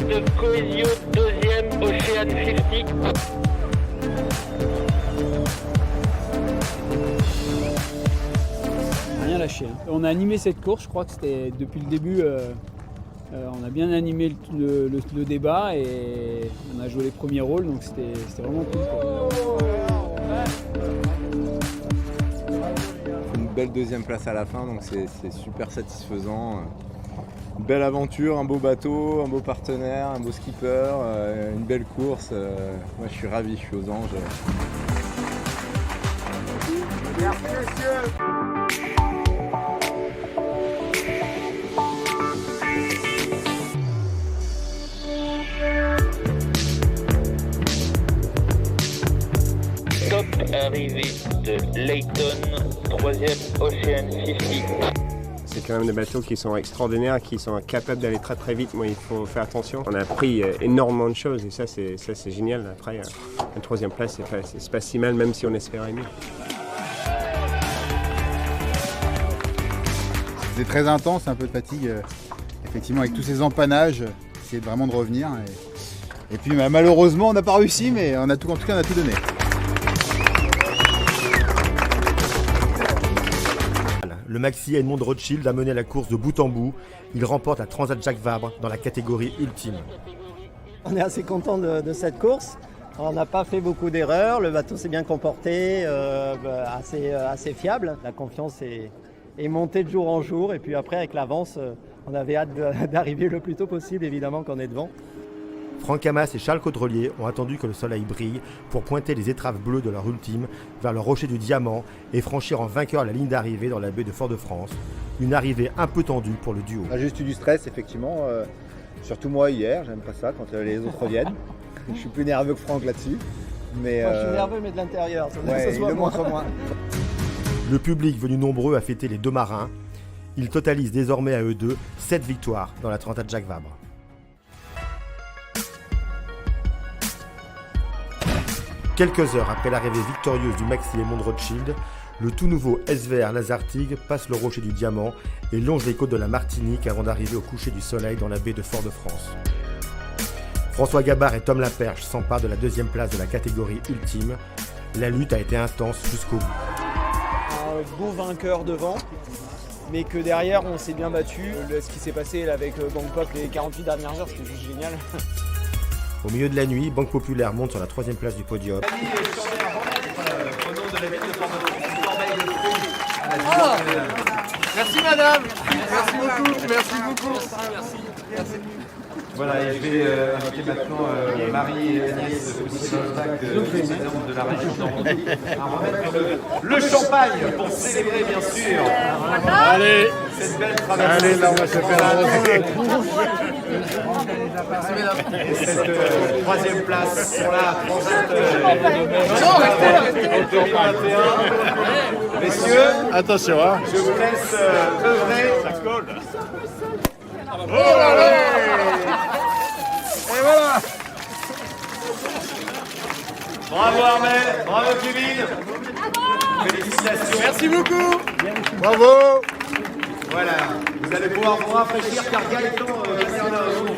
de Coelho, deuxième, Ocean 50. Rien lâché. On a animé cette course, je crois que c'était depuis le début, on a bien animé le débat et on a joué les premiers rôles, donc c'était vraiment cool, quoi. Une belle deuxième place à la fin, donc c'est super satisfaisant. Une belle aventure, un beau bateau, un beau partenaire, un beau skipper, une belle course. Moi je suis ravi, je suis aux anges. Merci messieurs. Top arrivée de Layton, troisième, Ocean 50. C'est quand même des bateaux qui sont extraordinaires, qui sont capables d'aller très très vite. Moi, il faut faire attention. On a appris énormément de choses et ça c'est génial. Après, la troisième place, c'est pas si mal, même si on espérait mieux. C'est très intense, un peu de fatigue. Effectivement, avec tous ces empannages, essayer vraiment de revenir. Et puis malheureusement, on n'a pas réussi, mais en tout cas, on a tout donné. Le Maxi Edmond de Rothschild a mené la course de bout en bout. Il remporte la Transat Jacques Vabre dans la catégorie ultime. On est assez content de cette course. On n'a pas fait beaucoup d'erreurs. Le bateau s'est bien comporté, assez fiable. La confiance est montée de jour en jour. Et puis après, avec l'avance, on avait hâte d'arriver le plus tôt possible, évidemment, qu'on est devant. Franck Hamas et Charles Caudrelier ont attendu que le soleil brille pour pointer les étraves bleues de leur ultime vers le rocher du Diamant et franchir en vainqueur la ligne d'arrivée dans la baie de Fort-de-France. Une arrivée un peu tendue pour le duo. On a juste eu du stress, effectivement. Surtout moi hier, j'aime pas ça quand les autres reviennent. Je suis plus nerveux que Franck là-dessus. Mais moi, je suis nerveux, mais de l'intérieur. Ouais, il le montre moins. Le public venu nombreux a fêté les deux marins. Ils totalisent désormais à eux deux 7 victoires dans la Transat Jacques Vabre. Quelques heures après l'arrivée victorieuse du Maxi Edmond de Rothschild, le tout nouveau SVR Lazartigue passe le rocher du Diamant et longe les côtes de la Martinique avant d'arriver au coucher du soleil dans la baie de Fort-de-France. François Gabard et Tom Laperche s'emparent de la deuxième place de la catégorie ultime. La lutte a été intense jusqu'au bout. Un beau vainqueur devant, mais que derrière on s'est bien battu. Ce qui s'est passé là, avec Bangkok les 48 dernières heures, c'était juste génial. Au milieu de la nuit, Banque Populaire monte sur la troisième place du podium. Merci madame. Merci beaucoup. Merci beaucoup. Merci. Voilà, et je vais inviter maintenant Marie et Agnès, aussi présidente de la région Normandie, à remettre le champagne pour célébrer bien sûr. Allez. Cette belle traversée. Allez, là on va se faire arroser. Et cette troisième place pour la Transat Non, 2021. Messieurs, attention, hein. je vous laisse œuvrer. Ça colle. Oh là là. Et voilà. Bravo Armel, bravo Kevin. Félicitations. Merci beaucoup. Bravo. Voilà, vous allez pouvoir vous rafraîchir car Gaëtan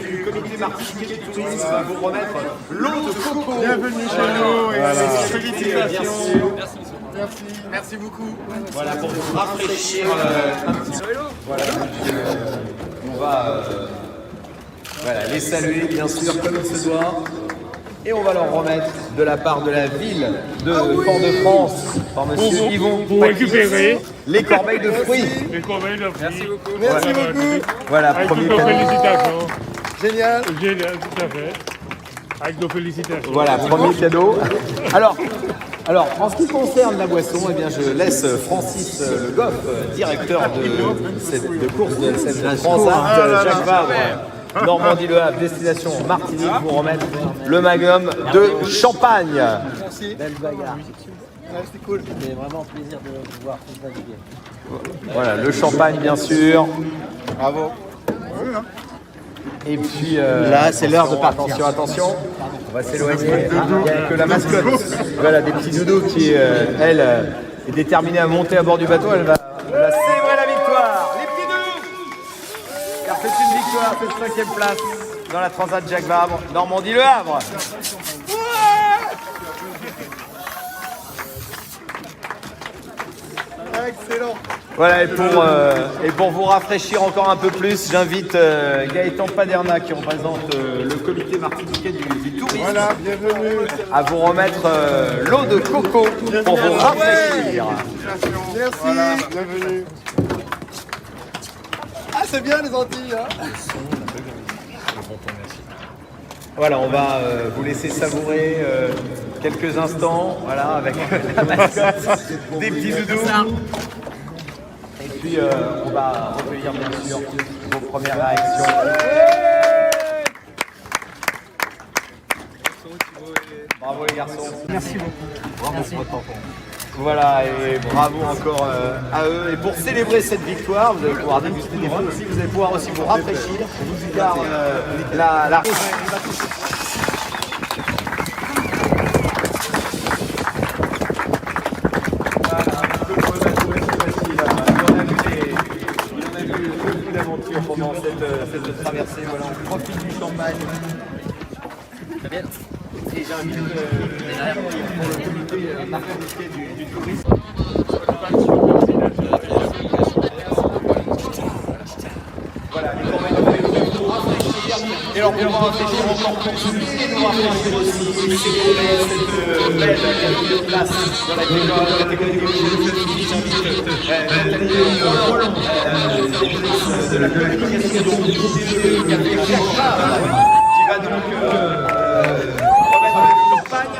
du comité martiniquais du tourisme va vous remettre l'eau de coco. Bienvenue chez nous. Voilà. Félicitations. Merci beaucoup. Voilà, pour vous rafraîchir un petit peu. Voilà, on va voilà, les saluer bien sûr comme il se doit. Et on va leur remettre de la part de la ville de Fort-de-France, par monsieur Yvon, Pour récupérer les corbeilles de fruits. les corbeilles de fruits. Merci beaucoup. Merci beaucoup. Voilà, Avec premier toutes nos cadeau. félicitations. Génial. Génial, tout à fait. Avec nos félicitations. Voilà, premier cadeau. Alors, en ce qui concerne la boisson, eh bien, je laisse Francis Le Goff, directeur de course de cette Transat Jacques Vabre, Normandie Le Havre, destination Martinique, vous remettre le magnum de champagne. Merci. Belle bagarre. C'était cool. C'était vraiment plaisir de vous voir tous naviguer. Voilà, le champagne bien sûr. Bravo. Et puis là, c'est l'heure de partir. Attention, on va s'éloigner. Ah, il n'y a que la mascotte. Voilà, des petits doudous qui, elle, est déterminée à monter à bord du bateau. Elle va célébrer la victoire. Les petits doudous. Car c'est une victoire, cette 5e place. dans la Transat Jacques Vabre, Normandie-Le Havre. Excellent. Voilà, et pour vous rafraîchir encore un peu plus, j'invite Gaëtan Paderna, qui représente le comité martiniquais du tourisme, Voilà, bienvenue. à vous remettre l'eau de coco pour vous rafraîchir. Merci. Voilà, bienvenue. Ah, c'est bien les Antilles, hein. Voilà, on va vous laisser savourer quelques instants, voilà, avec la mascotte, des petits doudous. Et puis on va recueillir bien sûr vos premières réactions. Bravo les garçons. Merci beaucoup. Bravo pour votre temps. Voilà, et bravo encore à eux. Et pour célébrer cette victoire, vous allez pouvoir déguster des vins aussi, vous allez pouvoir aussi vous rafraîchir, car la... pendant cette traversée, voilà, on profite du champagne. Très bien. Et j'invite pour le comité martiniquais du tourisme. Voilà, les formations pour rafraîchir et leur pouvoir rafraîchir encore plus et nous rafraîchir aussi cette belle quatrième place dans la catégorie de la qualification qui va donc remettre le champagne.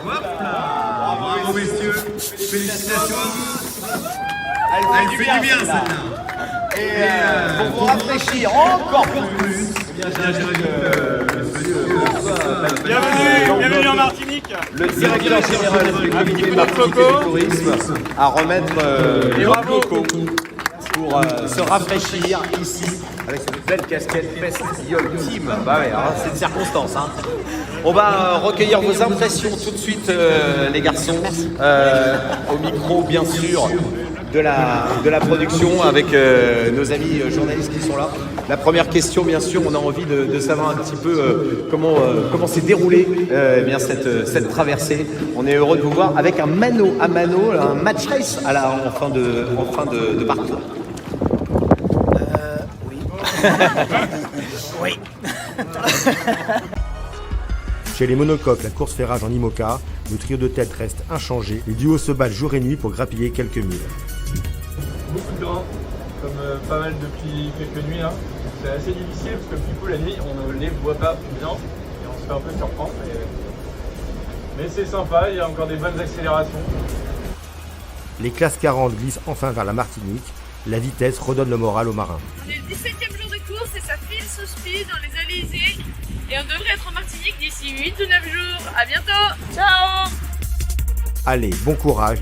Bravo messieurs, félicitations. Elle fait du bien celle-là. Et pour vous rafraîchir encore plus, Bienvenue en Martinique. le directeur général du comité martiniquais du tourisme à remettre l'eau de coco pour se rafraîchir ici avec cette belle casquette Festival Team. Bah ouais, c'est une circonstance. Hein. On va recueillir vos impressions tout de suite, les garçons, au micro bien sûr de la production avec nos amis journalistes qui sont là. La première question, bien sûr, on a envie de savoir un petit peu comment s'est déroulée cette traversée. On est heureux de vous voir avec un mano à mano, un match race en fin de parcours. Oui. Oui. Chez les monocoques, la course fait rage en IMOCA, le trio de tête reste inchangé. Les duos se battent jour et nuit pour grappiller quelques milles. Beaucoup de grains, comme pas mal depuis quelques nuits là. C'est assez difficile parce que du coup la nuit on ne les voit pas bien et on se fait un peu surprendre. Mais c'est sympa, il y a encore des bonnes accélérations. Les classes 40 glissent enfin vers la Martinique. La vitesse redonne le moral aux marins. On est le 17e jour de course et ça file sous speed dans les Alizés. Et on devrait être en Martinique d'ici 8 ou 9 jours. À bientôt. Ciao. Allez, bon courage.